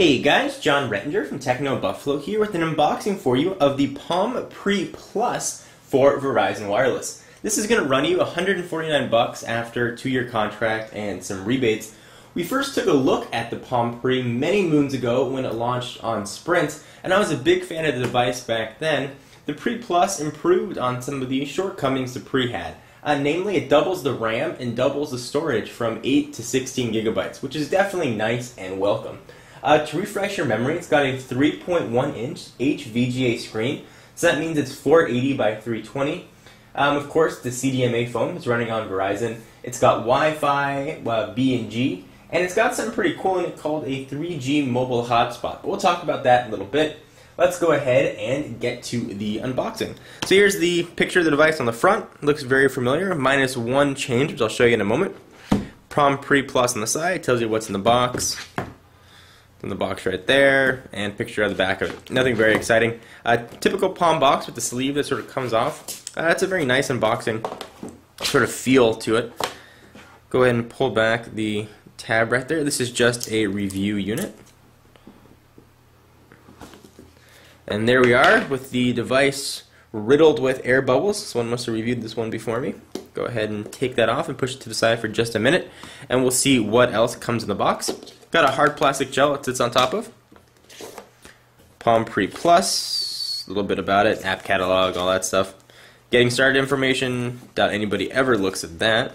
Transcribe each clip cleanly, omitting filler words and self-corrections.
Hey guys, John Rettinger from Techno Buffalo here with an unboxing for you of the Palm Pre Plus for Verizon Wireless. This is going to run you $149 after a 2-year contract and some rebates. We first took a look at the Palm Pre many moons ago when it launched on Sprint, and I was a big fan of the device back then. The Pre Plus improved on some of the shortcomings the Pre had. Namely, it doubles the RAM and doubles the storage from 8 to 16 gigabytes, which is definitely nice and welcome. To refresh your memory, it's got a 3.1-inch HVGA screen, so that means it's 480 by 320. Of course, the CDMA phone is running on Verizon. It's got Wi-Fi, B and G, and it's got something pretty cool in it called a 3G mobile hotspot. But we'll talk about that in a little bit. Let's go ahead and get to the unboxing. So here's the picture of the device on the front. It looks very familiar, minus one change, which I'll show you in a moment. Palm Pre Plus on the side tells you what's in the box. In the box right there, and picture of the back of it. Nothing very exciting. Typical Palm box with the sleeve that sort of comes off. That's a very nice unboxing sort of feel to it. Go ahead and pull back the tab right there. This is just a review unit. And there we are with the device riddled with air bubbles. Someone must have reviewed this one before me. Go ahead and take that off and push it to the side for just a minute, and we'll see what else comes in the box. Got a hard plastic gel it sits on top of. Palm Pre Plus, a little bit about it, app catalog, all that stuff. Getting started information, doubt anybody ever looks at that.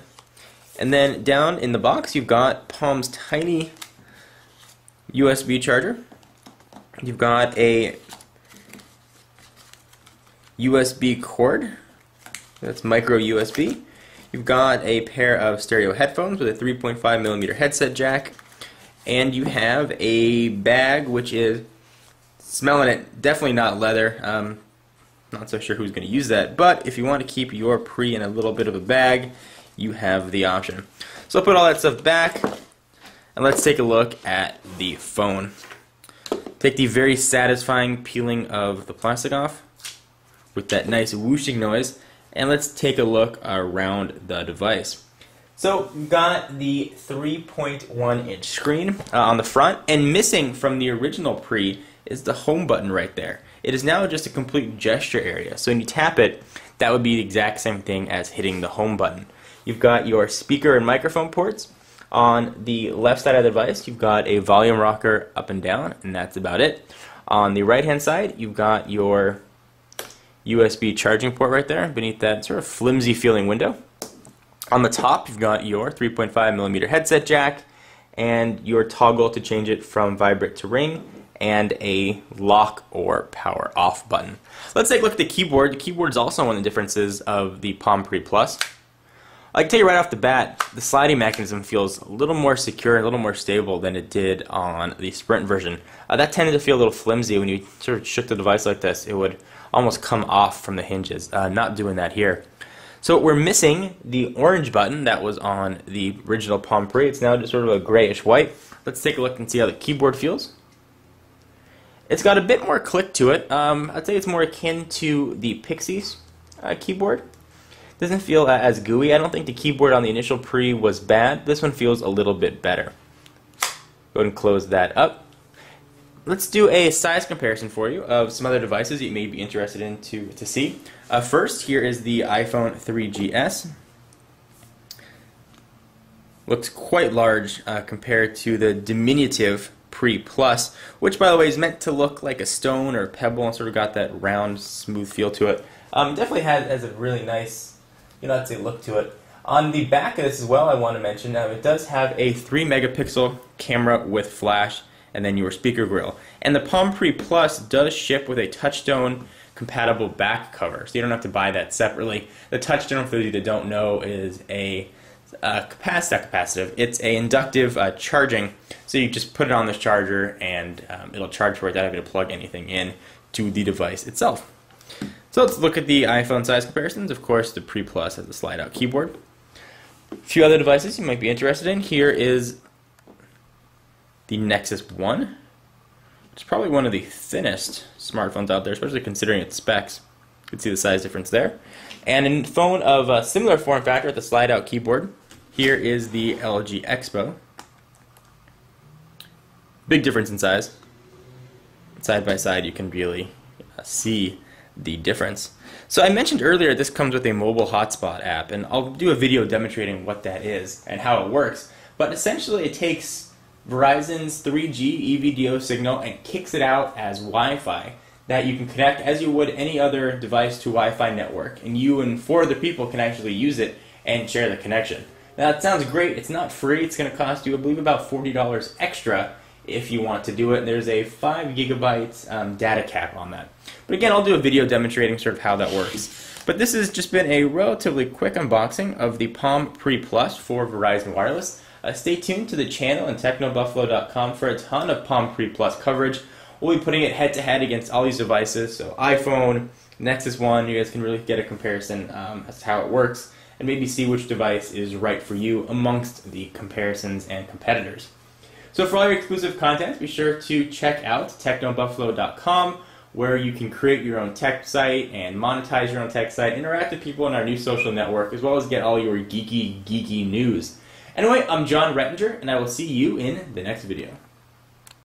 And then down in the box you've got Palm's tiny USB charger. You've got a USB cord, that's micro USB. You've got a pair of stereo headphones with a 3.5mm headset jack. And you have a bag, which is, smelling it, definitely not leather. Not so sure who's going to use that. But if you want to keep your Pre in a little bit of a bag, you have the option. So I'll put all that stuff back, and let's take a look at the phone. Take the very satisfying peeling of the plastic off with that nice whooshing noise, and let's take a look around the device. So we've got the 3.1-inch screen on the front, and missing from the original Pre is the home button right there. It is now just a complete gesture area, so when you tap it, that would be the exact same thing as hitting the home button. You've got your speaker and microphone ports. On the left side of the device, you've got a volume rocker up and down, and that's about it. On the right-hand side, you've got your USB charging port right there beneath that sort of flimsy feeling window. On the top, you've got your 3.5mm headset jack and your toggle to change it from vibrate to ring, and a lock or power off button. Let's take a look at the keyboard. The keyboard is also one of the differences of the Palm Pre Plus. I can tell you right off the bat, the sliding mechanism feels a little more secure, a little more stable than it did on the Sprint version. That tended to feel a little flimsy when you sort of shook the device like this. It would almost come off from the hinges. Not doing that here. So we're missing the orange button that was on the original Palm Pre. It's now just sort of a grayish white. Let's take a look and see how the keyboard feels. It's got a bit more click to it. I'd say it's more akin to the Pixie's keyboard. Doesn't feel as gooey. I don't think the keyboard on the initial Pre was bad. This one feels a little bit better. Go ahead and close that up. Let's do a size comparison for you of some other devices that you may be interested in to see. First, here is the iPhone 3GS. Looks quite large compared to the diminutive Pre Plus, which by the way is meant to look like a stone or a pebble and sort of got that round, smooth feel to it. Definitely has a really nice, I'd say, look to it. On the back of this as well, I want to mention it does have a 3-megapixel camera with flash, and then your speaker grill. And the Palm Pre Plus does ship with a Touchstone compatible back cover, so you don't have to buy that separately. The Touchstone, for those of you that don't know, is a capacitive. It's a inductive charging, so you just put it on this charger and it'll charge for it without having to plug anything in to the device itself. So let's look at the iPhone size comparisons. Of course, the Pre Plus has a slide-out keyboard. A few other devices you might be interested in. Here is the Nexus 1, which is probably one of the thinnest smartphones out there, especially considering its specs. You can see the size difference there. And in a phone of a similar form factor with a slide-out keyboard, here is the LG Expo. Big difference in size. side by side, you can really see the difference. So I mentioned earlier this comes with a mobile hotspot app, and I'll do a video demonstrating what that is and how it works. But essentially it takes Verizon's 3G EVDO signal and kicks it out as Wi-Fi that you can connect as you would any other device to Wi-Fi network, and you and 4 other people can actually use it and share the connection. Now it sounds great. It's not free. It's going to cost you, I believe, about $40 extra if you want to do it. There's a 5 gigabyte data cap on that. But again, I'll do a video demonstrating sort of how that works. But this has just been a relatively quick unboxing of the Palm Pre Plus for Verizon Wireless. Stay tuned to the channel and technobuffalo.com for a ton of Palm Pre Plus coverage. We'll be putting it head-to-head against all these devices, so iPhone, Nexus One. You guys can really get a comparison as to how it works and maybe see which device is right for you amongst the comparisons and competitors. So for all your exclusive content, be sure to check out technobuffalo.com, where you can create your own tech site and monetize your own tech site, interact with people in our new social network, as well as get all your geeky news. Anyway, I'm John Rettinger, and I will see you in the next video.